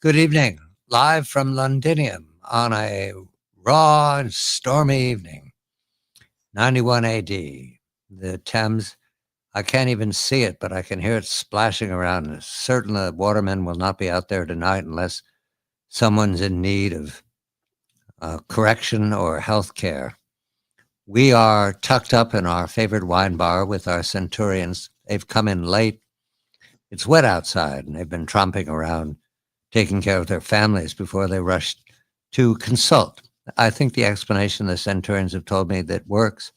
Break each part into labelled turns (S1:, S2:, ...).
S1: Good evening, live from Londinium on a raw and stormy evening, 91 AD. The Thames, I can't even see it, but I can hear it splashing around. Certainly, the watermen will not be out there tonight unless someone's in need of correction or health care. We are tucked up in our favorite wine bar with our centurions. They've come in late. It's wet outside, and they've been tromping around taking care of their families before they rushed to consult. I think the explanation the centurions have told me that works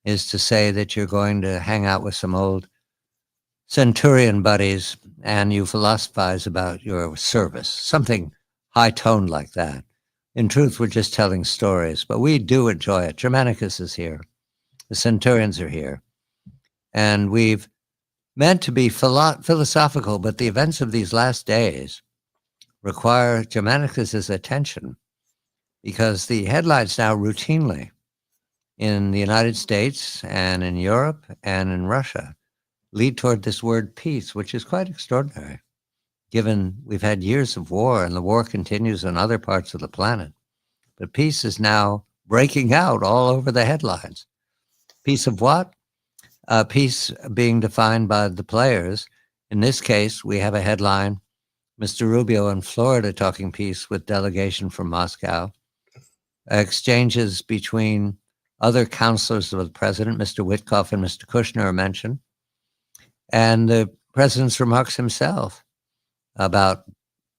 S1: is to say that you're going to hang out with some old centurion buddies and you philosophize about your service, something high-toned like that. In truth, we're just telling stories, but we do enjoy it. Germanicus is here. The centurions are here. And we've meant to be philosophical, but the events of these last days require Germanicus's attention because the headlines now routinely in the United States and in Europe and in Russia lead toward this word peace, which is quite extraordinary, given we've had years of war and the war continues in other parts of the planet. But peace is now breaking out all over the headlines. Peace of what? Peace being defined by the players. In this case, we have a headline, Mr. Rubio in Florida talking peace with delegation from Moscow. Exchanges between other counselors of the president, Mr. Witkoff and Mr. Kushner, are mentioned. And the president's remarks himself about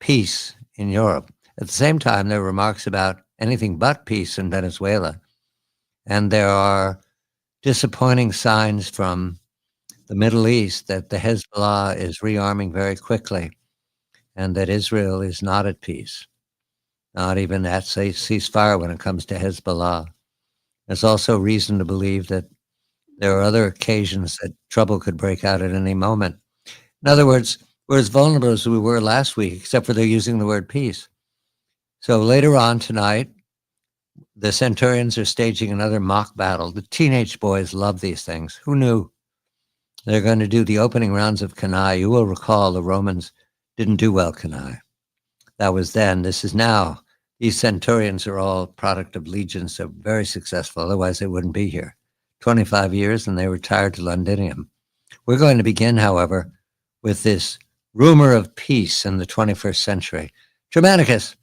S1: peace in Europe. At the same time, there are remarks about anything but peace in Venezuela. And there are disappointing signs from the Middle East that the Hezbollah is rearming very quickly and that Israel is not at peace, not even at ceasefire when it comes to Hezbollah. There's also reason to believe that there are other occasions that trouble could break out at any moment. In other words, we're as vulnerable as we were last week, except for they're using the word peace. So later on tonight, the centurions are staging another mock battle. The teenage boys love these things. Who knew? They're going to do the opening rounds of Cannae. You will recall the Romans didn't do well Cannae. That was then. This is now. These centurions are all product of legions. They're very successful. Otherwise, they wouldn't be here. 25 years, and they retired to Londinium. We're going to begin, however, with this rumor of peace in the 21st century. Germanicus,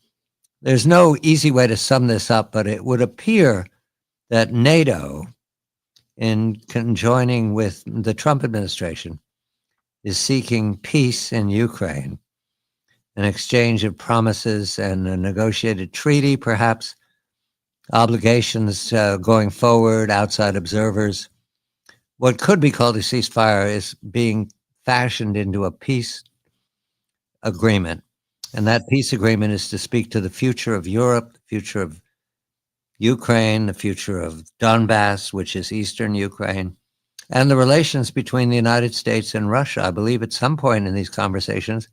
S1: there's no easy way to sum this up, but it would appear that NATO, in conjoining with the Trump administration, is seeking peace in Ukraine, an exchange of promises and a negotiated treaty, perhaps obligations going forward, outside observers. What could be called a ceasefire is being fashioned into a peace agreement. And that peace agreement is to speak to the future of Europe, the future of Ukraine, the future of Donbass, which is eastern Ukraine, and the relations between the United States and Russia. I believe at some point in these conversations,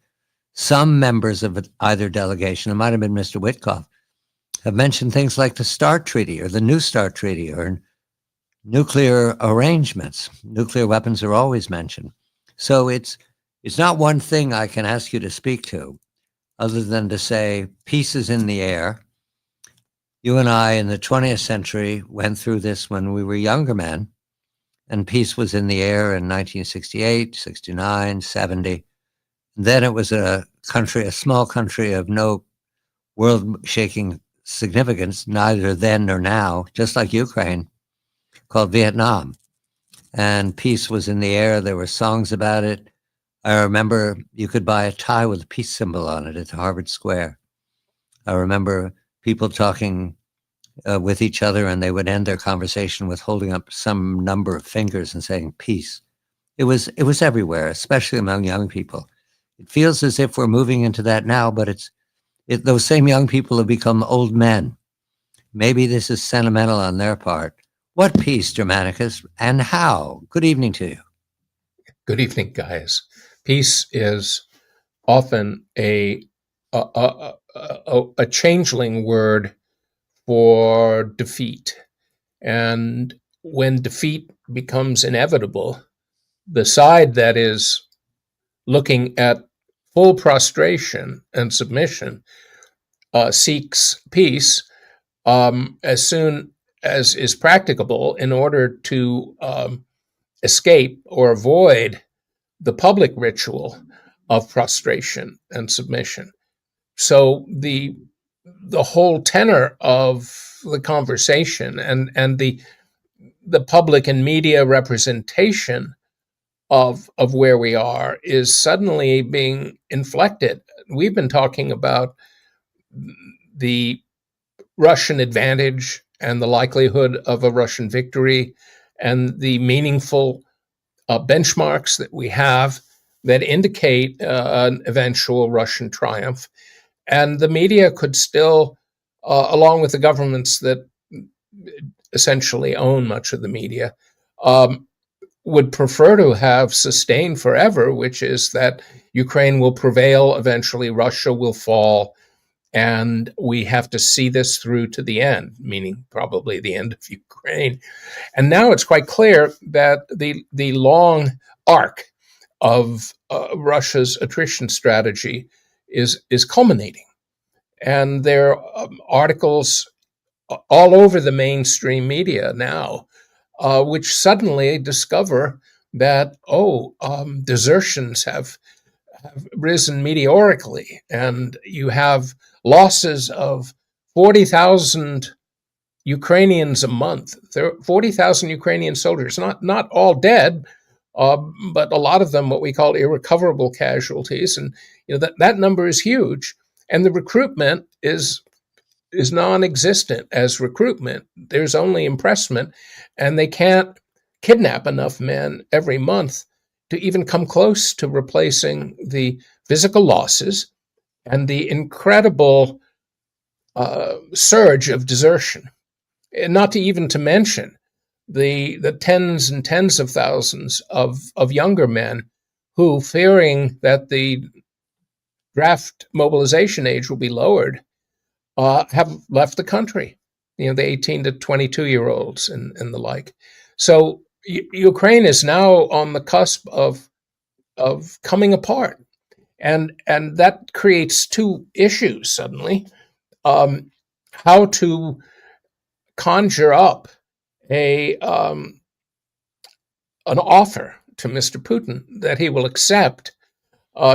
S1: some members of either delegation, it might have been Mr. Witkoff, have mentioned things like the START Treaty or the New START Treaty or nuclear arrangements. Nuclear weapons are always mentioned. So it's not one thing I can ask you to speak to other than to say peace is in the air. You and I in the 20th century went through this when we were younger men, and peace was in the air in 1968, 69, 70. Then it was a small country of no world-shaking significance, neither then nor now, just like Ukraine, called Vietnam. And peace was in the air. There were songs about it. I remember you could buy a tie with a peace symbol on it at Harvard Square. I remember people talking with each other, and they would end their conversation with holding up some number of fingers and saying peace. It was everywhere, especially among young people. It feels as if we're moving into that now, but those same young people have become old men. Maybe this is sentimental on their part. What peace, Germanicus, and how? Good evening to you.
S2: Good evening, Gaius. Peace is often a changeling word for defeat. And when defeat becomes inevitable, the side that is looking at full prostration and submission, seeks peace as soon as is practicable in order to escape or avoid the public ritual of prostration and submission. So the whole tenor of the conversation and the public and media representation of where we are is suddenly being inflected. We've been talking about the Russian advantage and the likelihood of a Russian victory and the meaningful benchmarks that we have that indicate an eventual Russian triumph. And the media could still, along with the governments that essentially own much of the media, would prefer to have sustained forever, which is that Ukraine will prevail, eventually Russia will fall, and we have to see this through to the end, meaning probably the end of Ukraine. And now it's quite clear that the long arc of Russia's attrition strategy is culminating. And there are articles all over the mainstream media now, which suddenly discover that, desertions have risen meteorically, and you have losses of 40,000 Ukrainians a month. There are 40,000 Ukrainian soldiers, not all dead, but a lot of them what we call irrecoverable casualties, and that number is huge. And the recruitment is non-existent as recruitment. There's only impressment, and they can't kidnap enough men every month to even come close to replacing the physical losses and the incredible surge of desertion. And not to even to mention the tens and tens of thousands of younger men who, fearing that the draft mobilization age will be lowered, have left the country. The 18 to 22-year-olds and the like. So Ukraine is now on the cusp of coming apart, and that creates two issues suddenly: how to conjure up an offer to Mr. Putin that he will accept,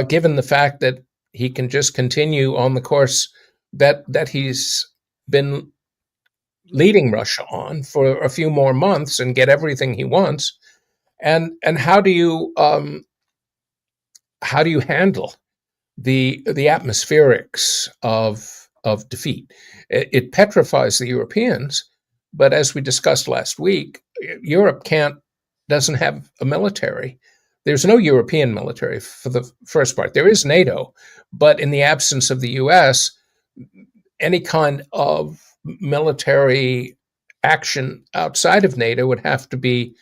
S2: given the fact that he can just continue on the course that he's been leading Russia on for a few more months and get everything he wants. And how do you handle the atmospherics of defeat? It petrifies the Europeans, but as we discussed last week, Europe doesn't have a military. There's no European military for the first part. There is NATO, but in the absence of the US, any kind of military action outside of NATO would have to be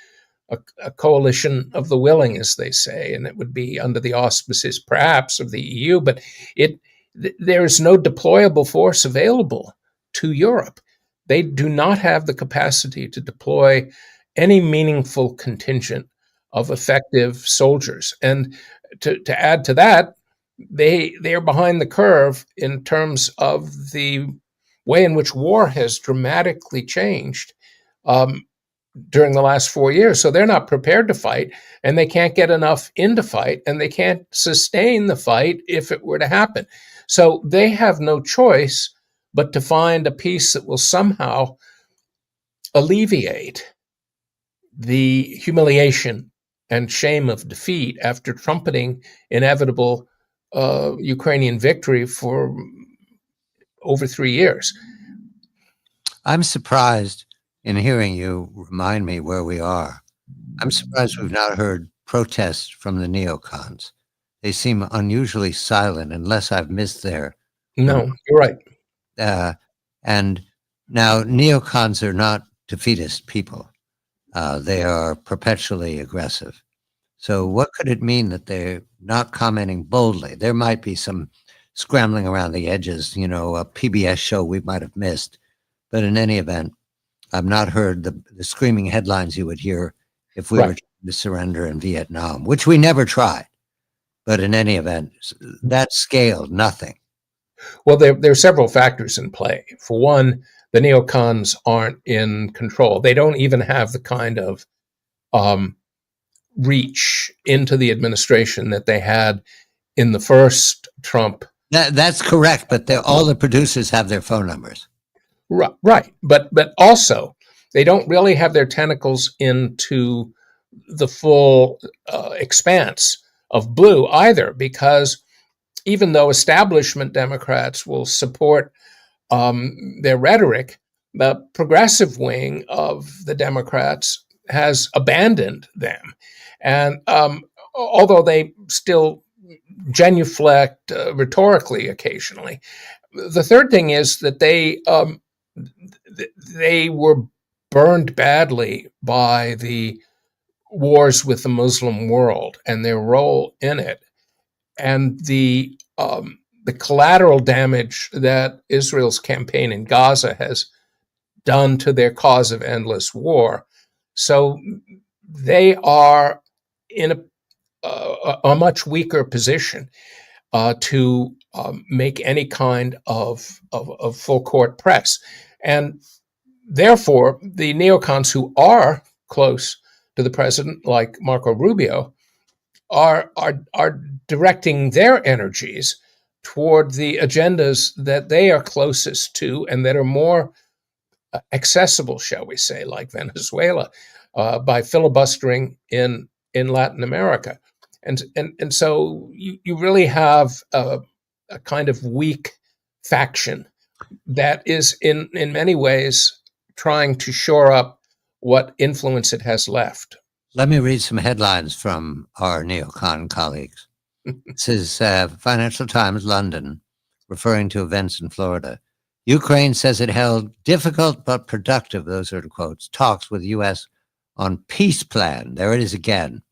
S2: a coalition of the willing, as they say, and it would be under the auspices, perhaps, of the EU. But there is no deployable force available to Europe. They do not have the capacity to deploy any meaningful contingent of effective soldiers. And to add to that, they are behind the curve in terms of the way in which war has dramatically changed during the last 4 years. So they're not prepared to fight, and they can't get enough in to fight, and they can't sustain the fight if it were to happen. So they have no choice but to find a peace that will somehow alleviate the humiliation and shame of defeat after trumpeting inevitable Ukrainian victory for over 3 years.
S1: I'm surprised in hearing you remind me where we are. I'm surprised we've not heard protests from the neocons. They seem unusually silent, unless I've missed their...
S2: No, you're right.
S1: And now neocons are not defeatist people. They are perpetually aggressive. So what could it mean that they're not commenting boldly? There might be some scrambling around the edges, a PBS show we might have missed. But in any event, I've not heard the screaming headlines you would hear if we were trying to surrender in Vietnam, which we never tried. But in any event, that scale, nothing.
S2: Well, there are several factors in play. For one, the neocons aren't in control. They don't even have the kind of reach into the administration that they had in the first Trump.
S1: That's correct, but all the producers have their phone numbers.
S2: Right. But also, they don't really have their tentacles into the full expanse of blue either, because even though establishment Democrats will support their rhetoric, the progressive wing of the Democrats has abandoned them. And although they still genuflect rhetorically occasionally, the third thing is that they were burned badly by the wars with the Muslim world and their role in it, and the collateral damage that Israel's campaign in Gaza has done to their cause of endless war. So they are in a much weaker position to make any kind of full court press. And therefore, the neocons who are close to the president, like Marco Rubio, are directing their energies toward the agendas that they are closest to and that are more accessible, shall we say, like Venezuela, by filibustering in Latin America. And so you really have a kind of weak faction that is in many ways trying to shore up what influence it has left.
S1: Let me read some headlines from our neocon colleagues. This is Financial Times, London, referring to events in Florida. Ukraine says it held difficult but productive, those are the quotes, talks with U.S. on peace plan. There it is again.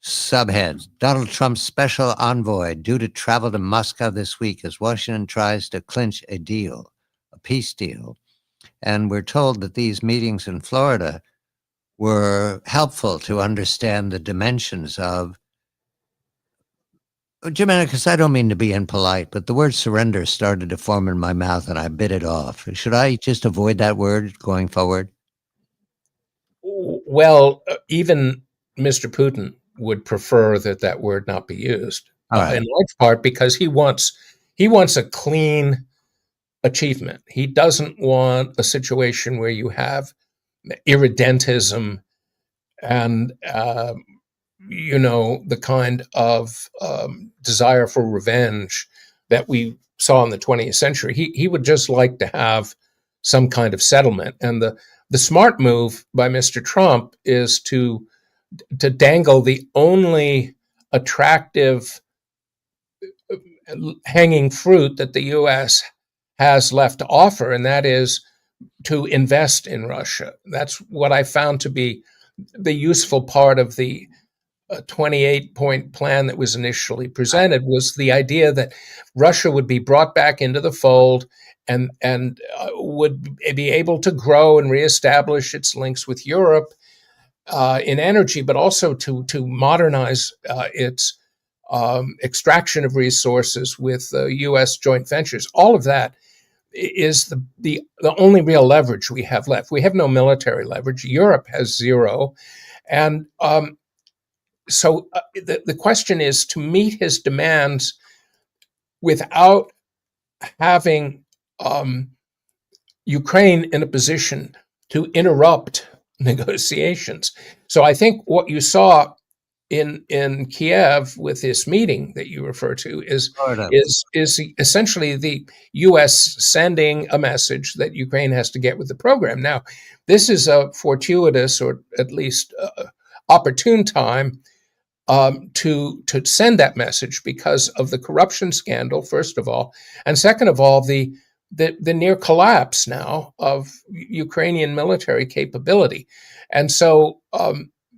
S1: Subheads: Donald Trump's special envoy due to travel to Moscow this week as Washington tries to clinch a deal, a peace deal. And we're told that these meetings in Florida were helpful to understand the dimensions of Germanicus. I don't mean to be impolite, but the word surrender started to form in my mouth and I bit it off. Should I just avoid that word going forward?
S2: Well, even Mr. Putin would prefer that word not be used,
S1: Right.
S2: in large part because he wants a clean achievement. He doesn't want a situation where you have irredentism and the kind of desire for revenge that we saw in the 20th century. He would just like to have some kind of settlement. And the smart move by Mr. Trump is to dangle the only attractive hanging fruit that the U.S. has left to offer, and that is to invest in Russia. That's what I found to be the useful part of the 28-point plan that was initially presented, was the idea that Russia would be brought back into the fold and would be able to grow and reestablish its links with Europe in energy, but also to modernize its extraction of resources with U.S. joint ventures. All of that is the only real leverage we have left. We have no military leverage. Europe has zero. And so the question is to meet his demands without having Ukraine in a position to interrupt negotiations. So I think what you saw in Kiev with this meeting that you refer to is essentially the U.S. sending a message that Ukraine has to get with the program. Now, this is a fortuitous, or at least opportune time to send that message because of the corruption scandal, first of all, and second of all, the near collapse now of Ukrainian military capability. And so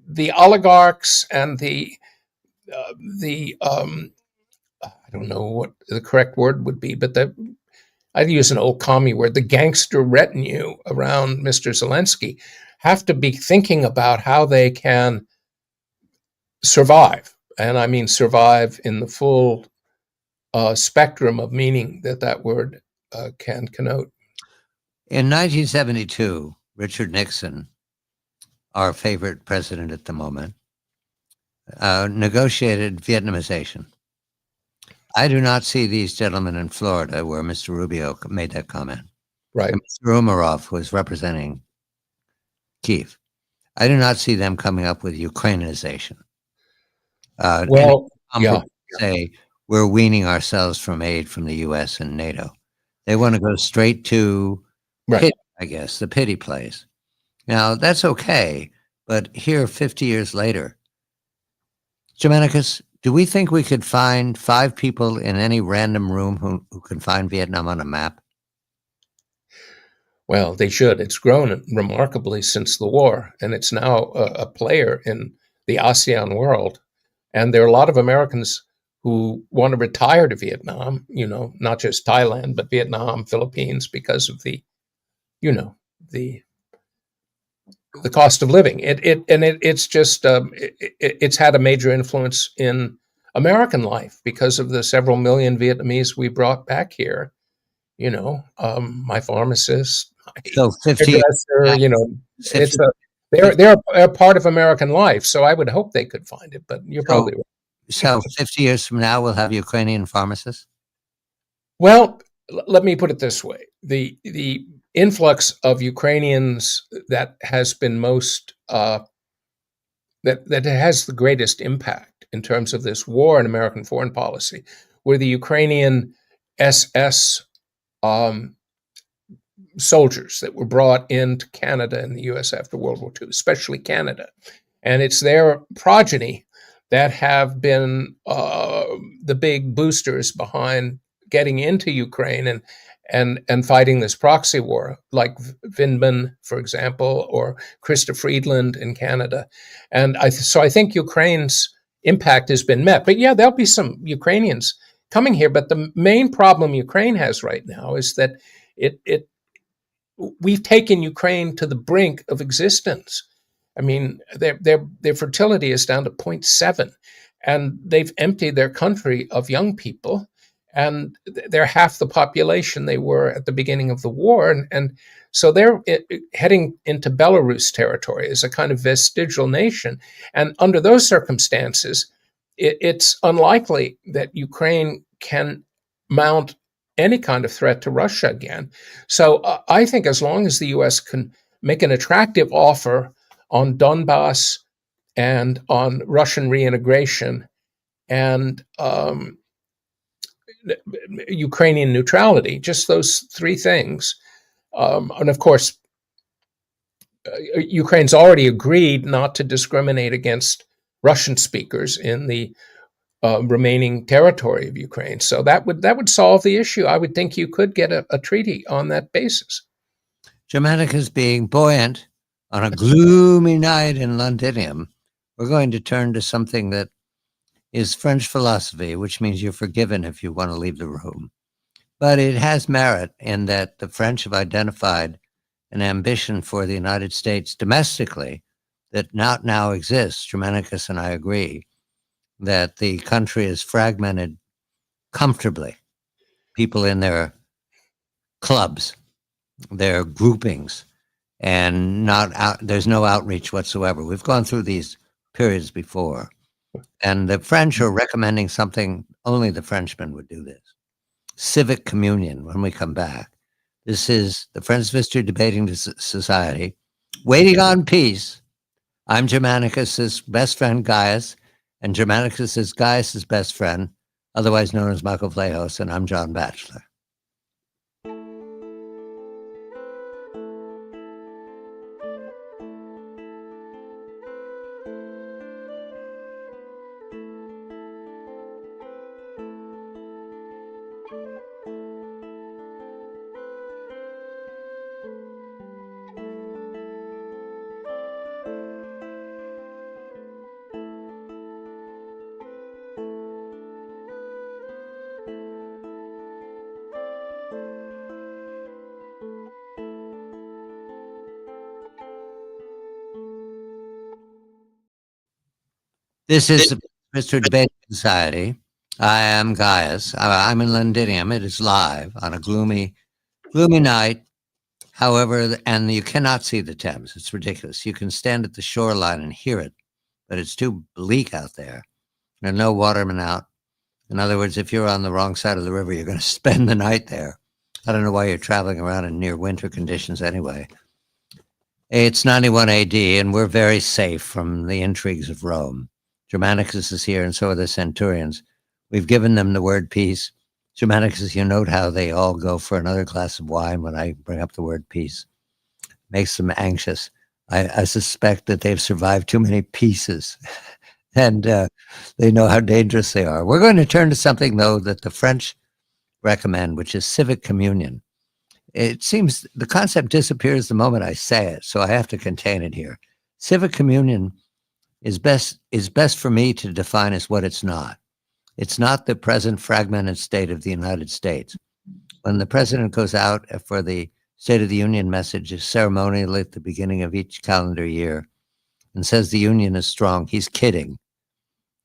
S2: the oligarchs and the I don't know what the correct word would be, but I'd use an old commie word, the gangster retinue around Mr. Zelensky have to be thinking about how they can survive and I mean survive in the full spectrum of meaning that word can connote.
S1: In 1972, Richard Nixon, our favorite president at the moment, negotiated Vietnamization. I do not see these gentlemen in Florida, where Mr. Rubio made that comment,
S2: Right.
S1: and Mr. Umarov was representing Kiev. I do not see them coming up with Ukrainization. And
S2: Well, yeah.
S1: say we're weaning ourselves from aid from the U.S. and NATO. They want to go straight to
S2: Right.
S1: pity, I guess, the pity plays. Now, that's okay, but here, 50 years later, Germanicus, do we think we could find 5 people in any random room who can find Vietnam on a map?
S2: Well, they should. It's grown remarkably since the war, and it's now a player in the ASEAN world. And there are a lot of Americans who want to retire to Vietnam, not just Thailand, but Vietnam, Philippines, because of the the cost of living. It's just it's had a major influence in American life because of the several million Vietnamese we brought back here. My pharmacist, my
S1: So 50 years
S2: hairdresser.
S1: from now,
S2: It's
S1: 50,
S2: a they're a part of American life. So I would hope they could find it. But you're
S1: so,
S2: probably right.
S1: so 50 years from now, we'll have Ukrainian pharmacists?
S2: Well, let me put it this way: the influx of Ukrainians that has been most that has the greatest impact in terms of this war in American foreign policy were the Ukrainian SS um, soldiers that were brought into Canada and the US after World War II, especially Canada. And it's their progeny that have been the big boosters behind getting into Ukraine and fighting this proxy war, like Vindman, for example, or Krista Friedland in Canada. And so I think Ukraine's impact has been met. But yeah, there'll be some Ukrainians coming here. But the main problem Ukraine has right now is that it we've taken Ukraine to the brink of existence. I mean, their fertility is down to 0.7, and they've emptied their country of young people, and they're half the population they were at the beginning of the war, and so they're heading into Belarus territory as a kind of vestigial nation. And under those circumstances, it's unlikely that Ukraine can mount any kind of threat to Russia again. So I think as long as the U.S. can make an attractive offer on Donbass and on Russian reintegration and Ukrainian neutrality, just those 3 things. And of course, Ukraine's already agreed not to discriminate against Russian speakers in the remaining territory of Ukraine. So that would solve the issue. I would think you could get a treaty on that basis.
S1: Germanicus being buoyant on a gloomy night in Londinium, we're going to turn to something that is French philosophy, which means you're forgiven if you want to leave the room. But it has merit in that the French have identified an ambition for the United States domestically that not now exists. Germanicus and I agree that the country is fragmented comfortably. People in their clubs, their groupings, and there's no outreach whatsoever. We've gone through these periods before. And the French are recommending something, only the Frenchmen would do this. Civic communion when we come back. This is the French Visitor Debating Society, waiting on peace. I'm Germanicus's best friend, Gaius, and Germanicus is Gaius's best friend, otherwise known as Michael Vlahos, and I'm John Batchelor. This is Mr. Debate Society. I am Gaius. I'm in Londinium. It is live on a gloomy night. However, and you cannot see the Thames. It's ridiculous. You can stand at the shoreline and hear it, but it's too bleak out there. There are no watermen out. In other words, if you're on the wrong side of the river, you're going to spend the night there. I don't know why you're traveling around in near winter conditions anyway. It's 91 AD, and we're very safe from the intrigues of Rome. Germanicus is here, and so are the centurions. We've given them the word peace. Germanicus, you note how they all go for another glass of wine when I bring up the word peace. Makes them anxious. I suspect that they've survived too many pieces, and they know how dangerous they are. We're going to turn to something, though, that the French recommend, which is civic communion. It seems the concept disappears the moment I say it, so I have to contain it here. Civic communion is best for me to define as what it's not. It's not the present fragmented state of the United States. When the president goes out for the State of the Union message ceremonially at the beginning of each calendar year and says the union is strong, he's kidding.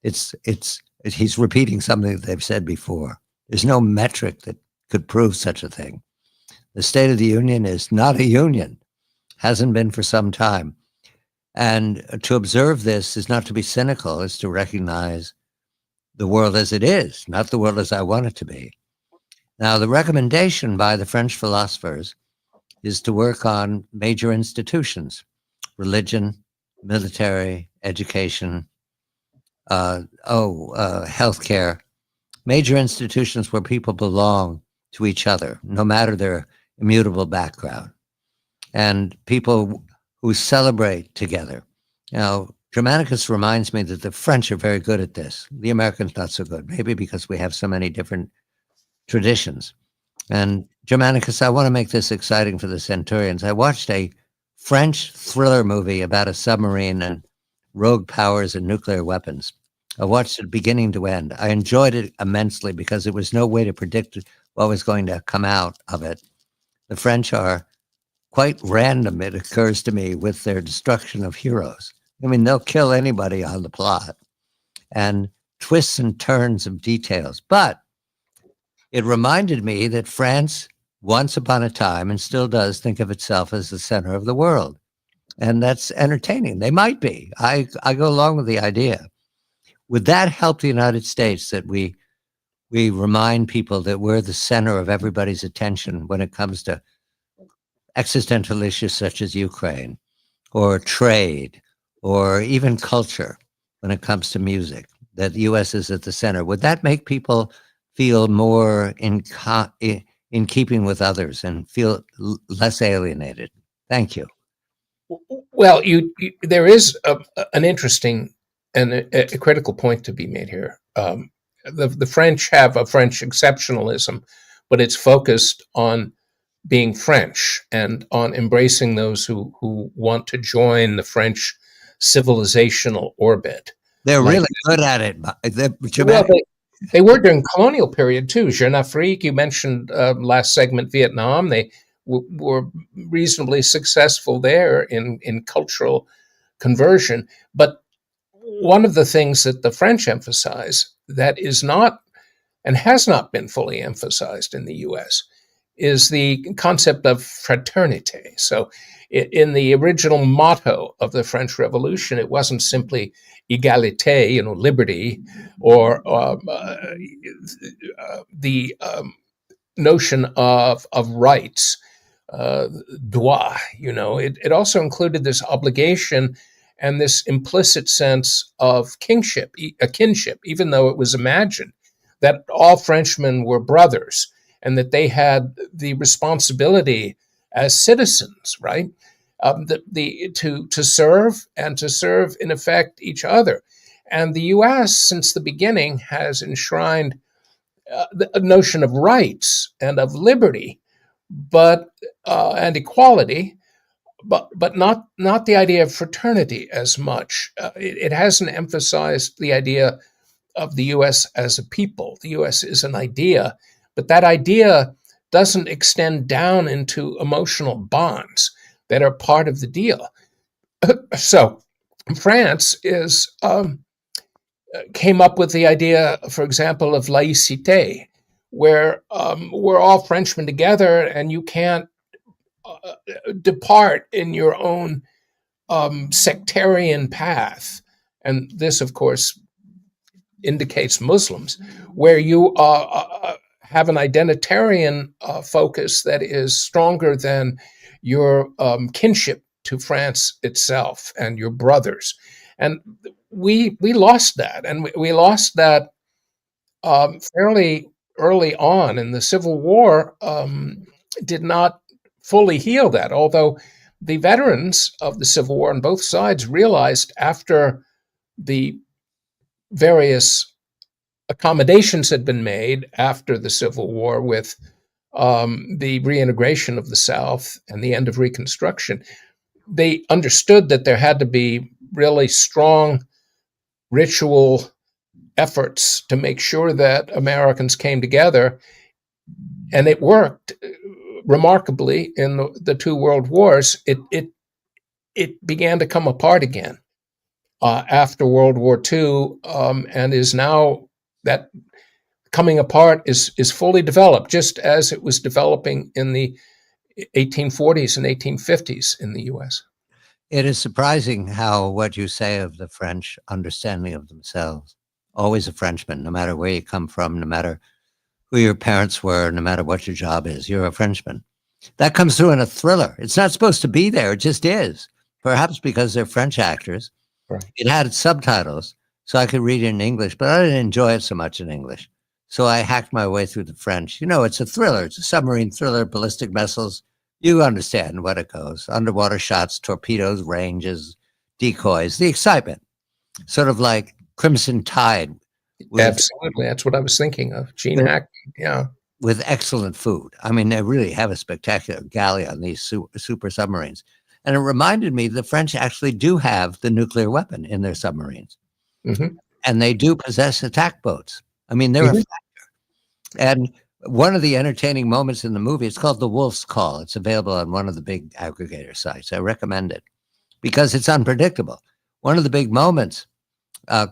S1: He's repeating something that they've said before. There's no metric that could prove such a thing. The State of the Union is not a union, hasn't been for some time. And to observe this is not to be cynical, it's to recognize the world as it is, not the world as I want it to be. Now, the recommendation by the French philosophers is to work on major institutions, religion, military, education, healthcare, major institutions where people belong to each other, no matter their immutable background, and people who celebrate together. Now, Germanicus reminds me that the French are very good at this. The Americans not so good, maybe because we have so many different traditions. And Germanicus, I want to make this exciting for the centurions. I watched a French thriller movie about a submarine and rogue powers and nuclear weapons. I watched it beginning to end. I enjoyed it immensely because there was no way to predict what was going to come out of it. The French are quite random, it occurs to me, with their destruction of heroes. I mean, they'll kill anybody on the plot and twists and turns of details. But it reminded me that France, once upon a time, and still does, think of itself as the center of the world. And that's entertaining. They might be. I go along with the idea. Would that help the United States that we remind people that we're the center of everybody's attention when it comes to existential issues such as Ukraine or trade or even culture when it comes to music, that the U.S. is at the center? Would that make people feel more in keeping with others and feel less alienated? Thank you.
S2: Well, there is an interesting and a critical point to be made here. The French have a French exceptionalism, but it's focused on being French and on embracing those who want to join the French civilizational orbit.
S1: They're really good at it.
S2: They were during colonial period too. Jeune Afrique, you mentioned last segment Vietnam. They were reasonably successful there in cultural conversion. But one of the things that the French emphasize that is not and has not been fully emphasized in the U.S. is the concept of fraternity. So in the original motto of the French Revolution, it wasn't simply égalité, liberty, or the notion of rights, droit. It also included this obligation and this implicit sense of kinship, even though it was imagined that all Frenchmen were brothers and that they had the responsibility as citizens, right, to serve and to serve in effect each other. And the U.S. since the beginning has enshrined the notion of rights and of liberty, but and equality, but not the idea of fraternity as much. It hasn't emphasized the idea of the U.S. as a people. The U.S. is an idea, but that idea doesn't extend down into emotional bonds that are part of the deal. So France is came up with the idea, for example, of laïcité, where we're all Frenchmen together, and you can't depart in your own sectarian path. And this, of course, indicates Muslims, where you have an identitarian focus that is stronger than your kinship to France itself and your brothers. And we lost that, and we lost that fairly early on. And the Civil War did not fully heal that, although the veterans of the Civil War on both sides realized after the various accommodations had been made after the Civil War with the reintegration of the South and the end of Reconstruction, they understood that there had to be really strong ritual efforts to make sure that Americans came together. And it worked remarkably in the two world wars. It began to come apart again after World War II, and is now, that coming apart is fully developed, just as it was developing in the 1840s and 1850s in the U.S.
S1: It is surprising how what you say of the French understanding of themselves, always a Frenchman, no matter where you come from, no matter who your parents were, no matter what your job is, you're a Frenchman. That comes through in a thriller. It's not supposed to be there. It just is. Perhaps because they're French actors.
S2: Right.
S1: It had subtitles, so I could read it in English, but I didn't enjoy it so much in English. So I hacked my way through the French. You know, it's a thriller. It's a submarine thriller, ballistic missiles. You understand what it goes. Underwater shots, torpedoes, ranges, decoys, the excitement. Sort of like Crimson Tide.
S2: Absolutely. That's what I was thinking of. Gene Hackman, yeah.
S1: With excellent food. I mean, they really have a spectacular galley on these super submarines. And it reminded me the French actually do have the nuclear weapon in their submarines.
S2: Mm-hmm.
S1: And they do possess attack boats. I mean, they're a factor. And one of the entertaining moments in the movie, it's called The Wolf's Call. It's available on one of the big aggregator sites. I recommend it because it's unpredictable. One of the big moments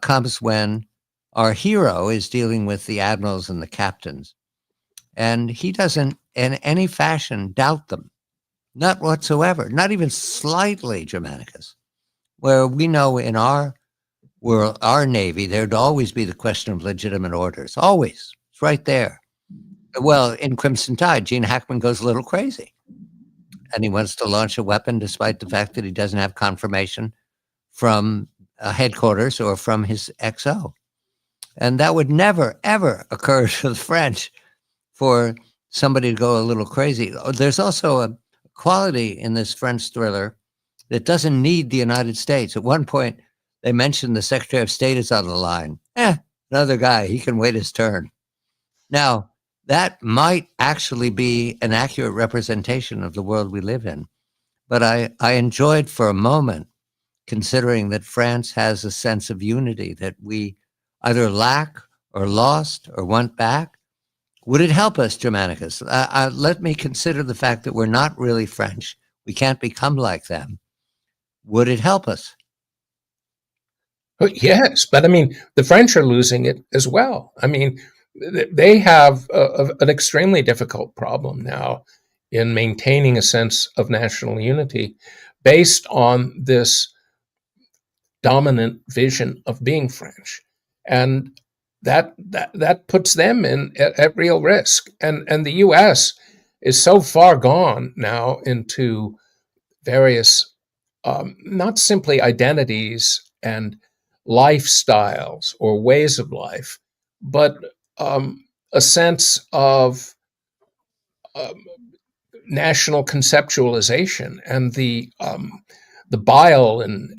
S1: comes when our hero is dealing with the admirals and the captains. And he doesn't in any fashion doubt them. Not whatsoever. Not even slightly, Germanicus. Where we know in our world, our Navy, there'd always be the question of legitimate orders. Always. It's right there. Well, in Crimson Tide, Gene Hackman goes a little crazy. And he wants to launch a weapon despite the fact that he doesn't have confirmation from headquarters or from his XO. And that would never, ever occur to the French for somebody to go a little crazy. There's also a quality in this French thriller that doesn't need the United States. At one point, they mentioned the Secretary of State is on the line. Another guy, he can wait his turn. Now, that might actually be an accurate representation of the world we live in. But I enjoyed for a moment considering that France has a sense of unity that we either lack or lost or want back. Would it help us, Germanicus? Let me consider the fact that we're not really French. We can't become like them. Would it help us?
S2: Yes, but I mean, the French are losing it as well. I mean, they have an extremely difficult problem now in maintaining a sense of national unity based on this dominant vision of being French. And that puts them at real risk. And the U.S. is so far gone now into various, not simply identities and lifestyles or ways of life, but a sense of national conceptualization and the bile and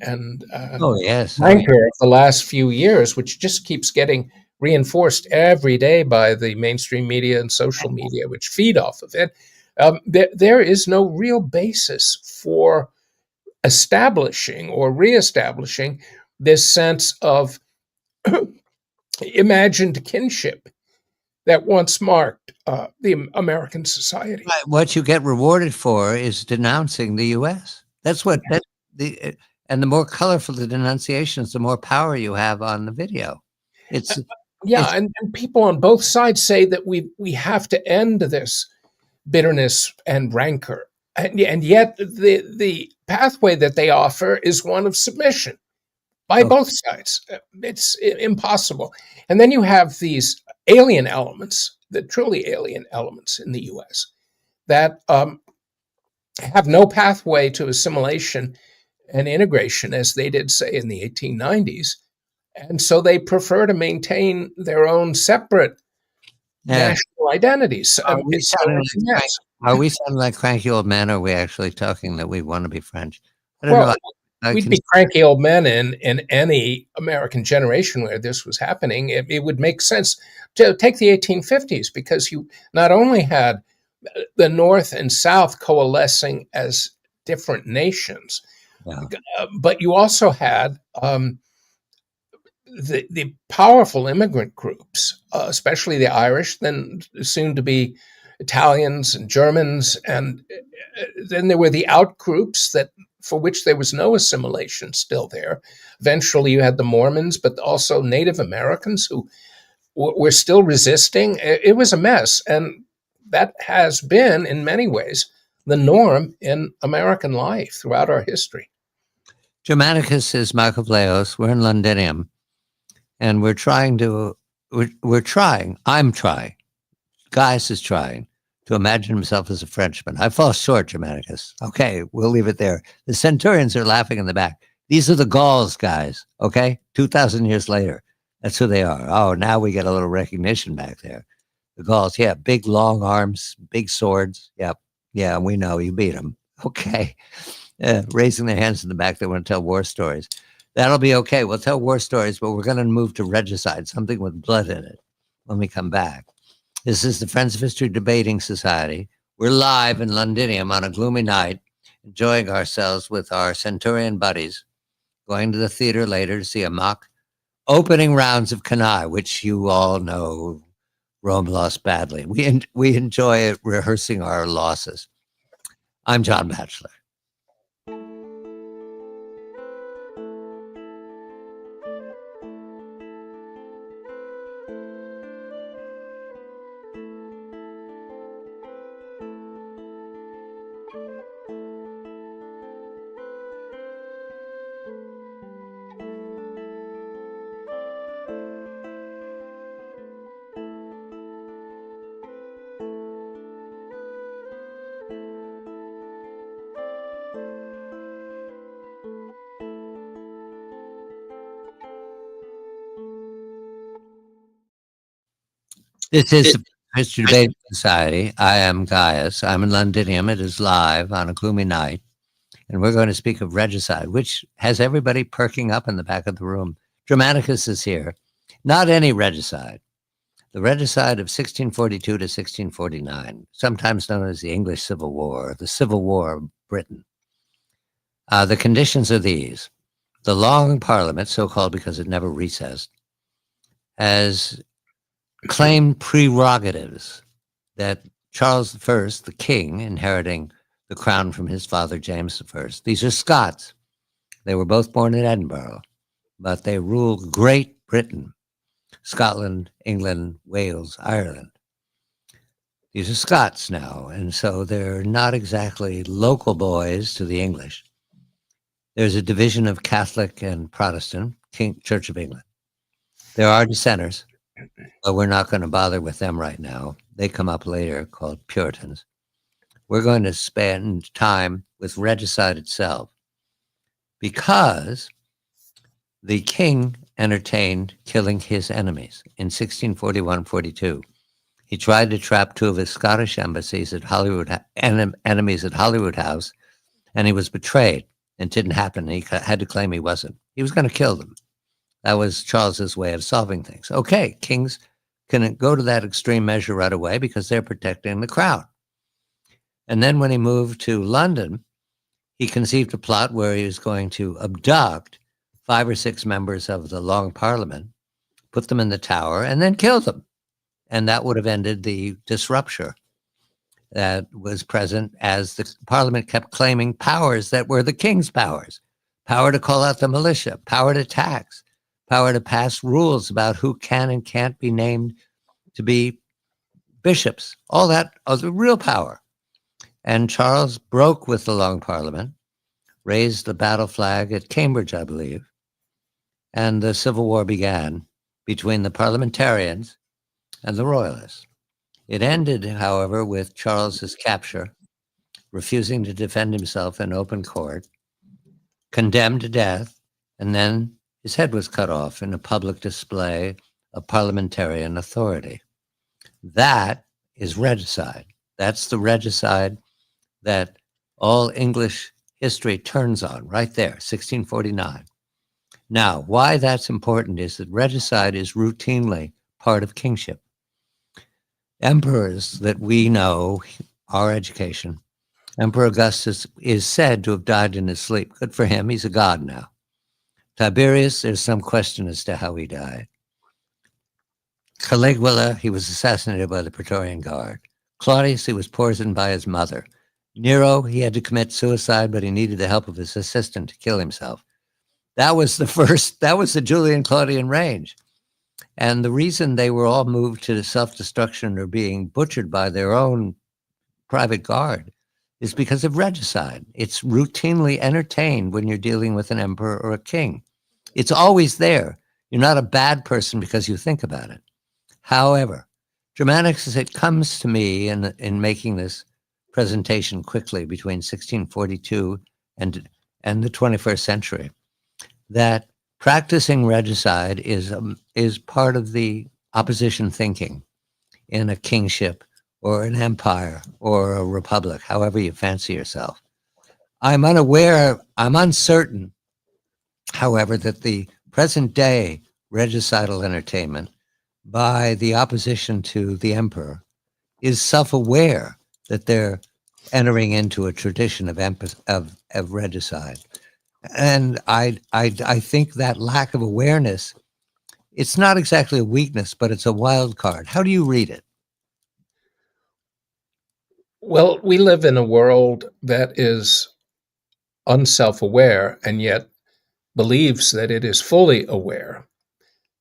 S2: rancor of the last few years, which just keeps getting reinforced every day by the mainstream media and social media, which feed off of it. There is no real basis for establishing or reestablishing this sense of imagined kinship that once marked the American society.
S1: What you get rewarded for is denouncing the U.S. That's and the more colorful the denunciations, the more power you have on the video. It's
S2: Yeah,
S1: it's
S2: and people on both sides say that we have to end this bitterness and rancor, and yet the pathway that they offer is one of submission by
S1: okay.
S2: both sides. It's impossible. And then you have these alien elements, the truly alien elements in the U.S. that have no pathway to assimilation and integration as they did, say, in the 1890s. And so they prefer to maintain their own separate
S1: Yeah.
S2: national identities.
S1: Are we
S2: So
S1: sounding
S2: it's a
S1: like
S2: mess.
S1: are we sounding like cranky old men? Or are we actually talking that we want to be French? I don't know.
S2: Well,
S1: I
S2: we'd
S1: can.
S2: be cranky old men in any American generation where this was happening. It would make sense to take the 1850s because you not only had the North and South coalescing as different nations,
S1: Yeah.
S2: but you also had the powerful immigrant groups, especially the Irish, then soon to be Italians and Germans, and then there were the out groups that for which there was no assimilation still there. Eventually, you had the Mormons, but also Native Americans who were still resisting. It was a mess, and that has been, in many ways, the norm in American life throughout our history.
S1: Germanicus is Michael Vlahos. We're in Londinium, and we're trying to. We're trying. I'm trying. Gaius is trying to imagine himself as a Frenchman. I fall short, Germanicus. Okay, we'll leave it there. The centurions are laughing in the back. These are the Gauls, guys. Okay, 2,000 years later, that's who they are. Oh, now we get a little recognition back there. The Gauls, yeah, big long arms, big swords. Yep, yeah, we know you beat them. Okay, raising their hands in the back, they want to tell war stories. That'll be okay. We'll tell war stories, but we're going to move to regicide, something with blood in it, when we come back. This is the Friends of History Debating Society. We're live in Londinium on a gloomy night, enjoying ourselves with our Centurion buddies, going to the theater later to see a mock opening rounds of Canaille, which you all know Rome lost badly. We enjoy rehearsing our losses. I'm John Batchelor. This is the History Debating Society. I am Gaius. I'm in Londinium. It is live on a gloomy night. And we're going to speak of regicide, which has everybody perking up in the back of the room. Germanicus is here. Not any regicide. The regicide of 1642 to 1649, sometimes known as the English Civil War, the Civil War of Britain. The conditions are these. The Long Parliament, so-called because it never recessed, has claimed prerogatives that Charles I, the king, inheriting the crown from his father James I. These are Scots. They were both born in Edinburgh, but they ruled Great Britain, Scotland, England, Wales, Ireland. These are Scots now, and so they're not exactly local boys to the English. There's a division of Catholic and Protestant, Church of England. There are dissenters, but we're not going to bother with them right now. They come up later, called Puritans. We're going to spend time with regicide itself because the king entertained killing his enemies in 1641-42. He tried to trap two of his Scottish embassies at Holyrood, enemies at Holyrood House, and he was betrayed. It didn't happen. He had to claim he wasn't. He was going to kill them. That was Charles's way of solving things. Okay, kings can go to that extreme measure right away because they're protecting the crown. And then when he moved to London, he conceived a plot where he was going to abduct 5 or 6 members of the Long Parliament, put them in the Tower, and then kill them. And that would have ended the disruption that was present as the Parliament kept claiming powers that were the king's powers. Power to call out the militia, power to tax, power to pass rules about who can and can't be named to be bishops, all that other real power. And Charles broke with the Long Parliament, raised the battle flag at Cambridge, I believe, and the Civil War began between the parliamentarians and the royalists. It ended, however, with Charles's capture, refusing to defend himself in open court, condemned to death, and then his head was cut off in a public display of parliamentarian authority. That is regicide. That's the regicide that all English history turns on, right there, 1649. Now, why that's important is that regicide is routinely part of kingship. Emperors that we know, our education, Emperor Augustus is said to have died in his sleep. Good for him, he's a god now. Tiberius, there's some question as to how he died. Caligula, he was assassinated by the Praetorian Guard. Claudius, he was poisoned by his mother. Nero, he had to commit suicide, but he needed the help of his assistant to kill himself. That was the Julian Claudian reign. And the reason they were all moved to self-destruction or being butchered by their own private guard is because of regicide. It's routinely entertained when you're dealing with an emperor or a king. It's always there. You're not a bad person because you think about it. However, Germanicus, it comes to me in making this presentation quickly between 1642 and the 21st century, that practicing regicide is part of the opposition thinking in a kingship or an empire or a republic, however you fancy yourself. I'm uncertain, however, that the present day regicidal entertainment by the opposition to the emperor is self-aware that they're entering into a tradition of regicide. And I think that lack of awareness, it's not exactly a weakness, but it's a wild card. How do you read it?
S2: Well, we live in a world that is unself-aware and yet believes that it is fully aware,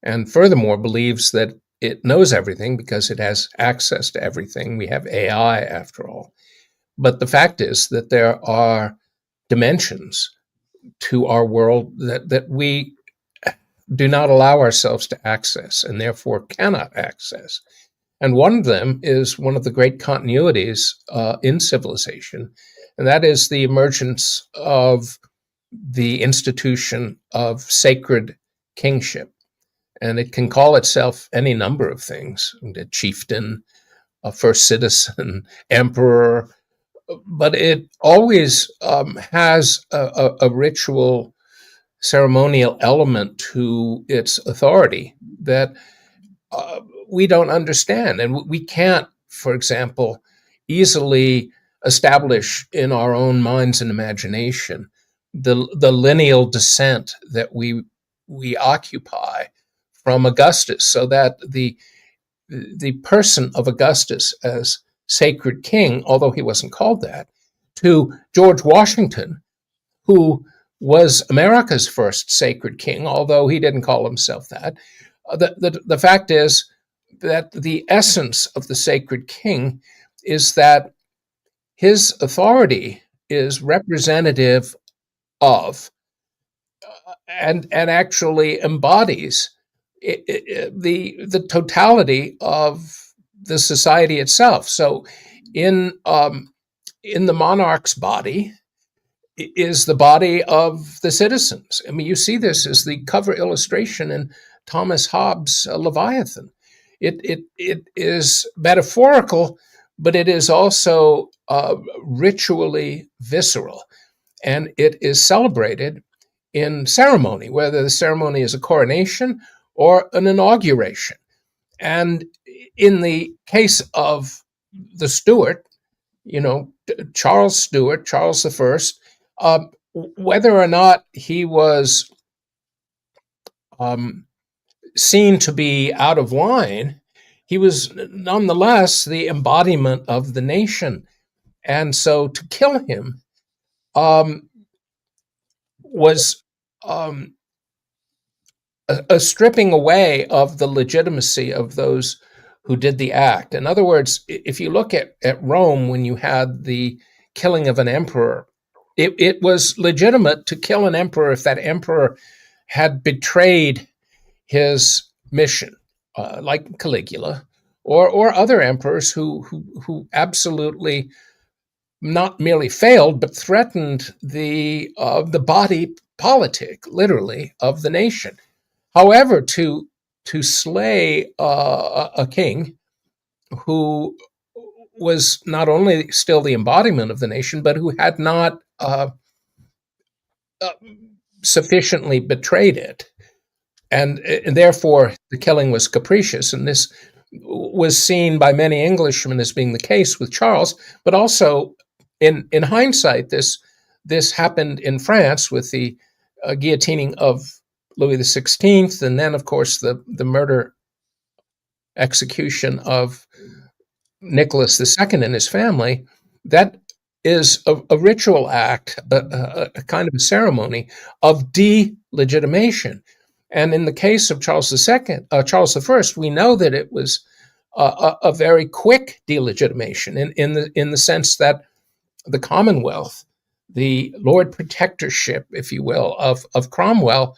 S2: and furthermore believes that it knows everything because it has access to everything. We have AI, after all. But the fact is that there are dimensions to our world that we do not allow ourselves to access and therefore cannot access. And one of them is one of the great continuities in civilization, and that is the emergence of the institution of sacred kingship. And it can call itself any number of things: a chieftain, a first citizen, emperor, but it always has a ritual, ceremonial element to its authority that we don't understand. And we can't, for example, easily establish in our own minds and imagination the lineal descent that we occupy from Augustus, so that the person of Augustus as sacred king, although he wasn't called that, to George Washington, who was America's first sacred king, although he didn't call himself that. The fact is that the essence of the sacred king is that his authority is representative of and actually embodies the totality of the society itself. So in the monarch's body is the body of the citizens. I mean, you see this as the cover illustration in Thomas Hobbes' Leviathan. It is metaphorical, but it is also ritually visceral, and it is celebrated in ceremony, whether the ceremony is a coronation or an inauguration. And in the case of the Stuart, Charles Stuart, Charles I, whether or not he was seen to be out of line, he was nonetheless the embodiment of the nation. And so to kill him was a stripping away of the legitimacy of those who did the act. In other words, if you look at Rome, when you had the killing of an emperor, it was legitimate to kill an emperor if that emperor had betrayed his mission, like Caligula, or other emperors who absolutely not merely failed but threatened the body politic, literally, of the nation. However, to slay a king who was not only still the embodiment of the nation, but who had not uh, sufficiently betrayed it, and therefore the killing was capricious. And this was seen by many Englishmen as being the case with Charles, but also in hindsight, this happened in France with the guillotining of Louis XVI, and then, of course, the murder execution of Nicholas II and his family. That is a ritual act, a kind of a ceremony of delegitimation. And in the case of Charles Charles I, we know that it was a very quick delegitimation in the sense that the Commonwealth, the Lord Protectorship, if you will, of Cromwell,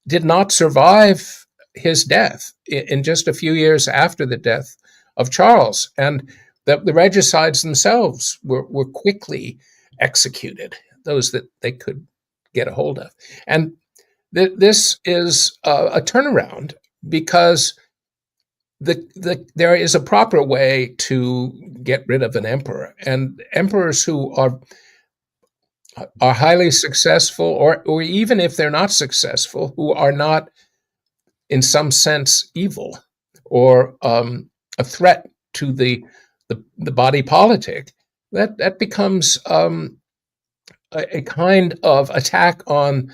S2: did not survive his death in just a few years after the death of Charles. And the regicides themselves were quickly executed, those that they could get a hold of. And this is a turnaround because there is a proper way to get rid of an emperor. And emperors who are highly successful, or even if they're not successful, who are not in some sense evil or a threat to the body politic, that becomes a kind of attack on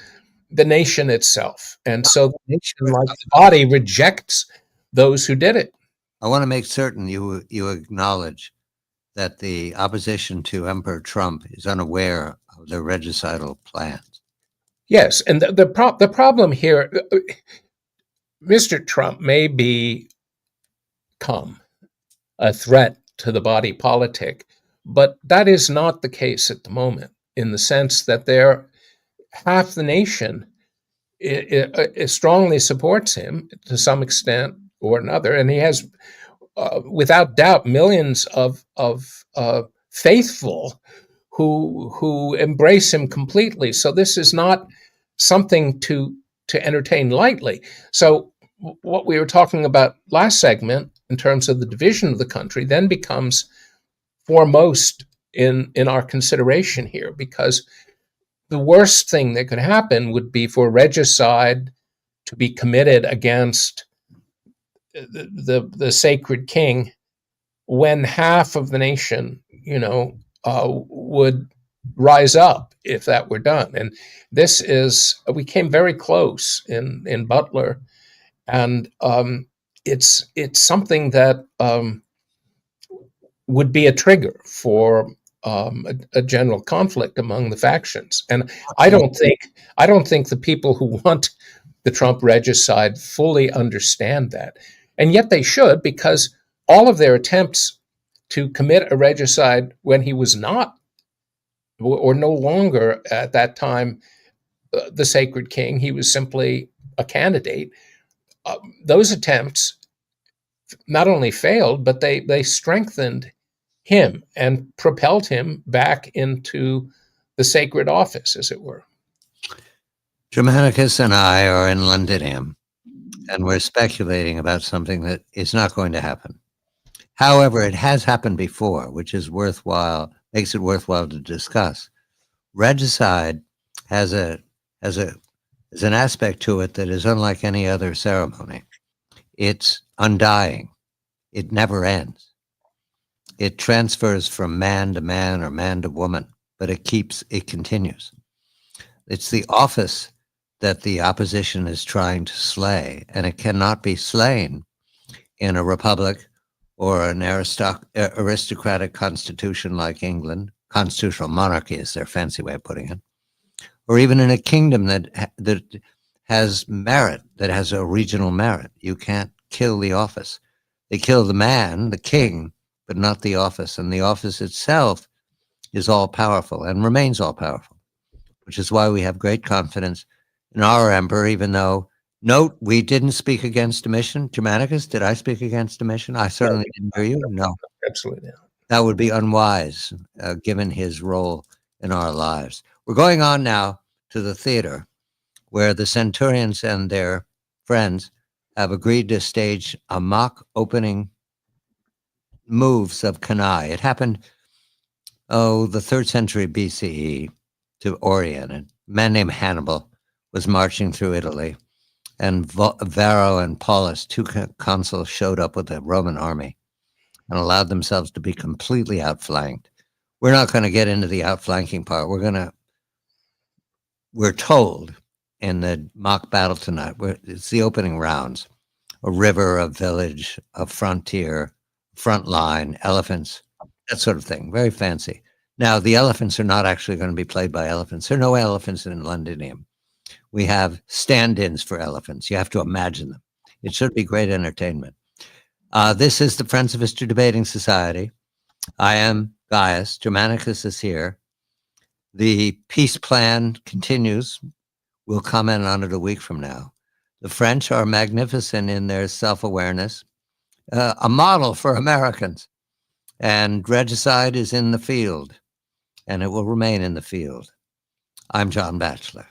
S2: the nation itself. And so the nation, like the body, rejects those who did it.
S1: I want to make certain you acknowledge that the opposition to Emperor Trump is unaware of the regicidal plans.
S2: Yes, and the problem here, Mr. Trump may become a threat to the body politic, but that is not the case at the moment, in the sense that half the nation it strongly supports him to some extent or another, and he has, without doubt, millions of faithful who embrace him completely. So this is not something to entertain lightly. So what we were talking about last segment, in terms of the division of the country, then becomes foremost in our consideration here, because the worst thing that could happen would be for regicide to be committed against the sacred king, when half of the nation, would rise up if that were done. And we came very close in Butler, and it's something that would be a trigger for a general conflict among the factions. And I don't think the people who want the Trump regicide fully understand that. And yet they should, because all of their attempts to commit a regicide when he was not, or no longer at that time, the sacred king, he was simply a candidate. Those attempts not only failed, but they strengthened him and propelled him back into the sacred office, as it were.
S1: Germanicus and I are in Londinium, and we're speculating about something that is not going to happen. However, it has happened before, which is makes it worthwhile to discuss. Regicide has an aspect to it that is unlike any other ceremony. It's undying. It never ends. It transfers from man to man or man to woman, but it continues. It's the office that the opposition is trying to slay, and it cannot be slain in a republic or an aristocratic constitution like England. Constitutional monarchy is their fancy way of putting it. Or even in a kingdom that has merit, that has a regional merit. You can't kill the office. They kill the man, the king, but not the office. And the office itself is all powerful and remains all powerful, which is why we have great confidence in our emperor, even though, note, we didn't speak against Domitian. Germanicus, did I speak against Domitian? I certainly didn't hear you. No.
S2: Absolutely.
S1: That would be unwise, given his role in our lives. We're going on now to the theater, where the centurions and their friends have agreed to stage a mock opening moves of Cannae. It happened, the 3rd century BCE to orient it. A man named Hannibal was marching through Italy, and Varro and Paulus, 2 consuls, showed up with a Roman army and allowed themselves to be completely outflanked. We're not going to get into the outflanking part. We're told in the mock battle tonight, it's the opening rounds, a river, a village, a frontier, front line, elephants, that sort of thing. Very fancy. Now, the elephants are not actually going to be played by elephants. There are no elephants in Londinium. We have stand-ins for elephants. You have to imagine them. It should be great entertainment. This is the Friends of History Debating Society. I am Gaius. Germanicus is here. The peace plan continues. We'll comment on it a week from now. The French are magnificent in their self-awareness, a model for Americans. And regicide is in the field, and it will remain in the field. I'm John Batchelor.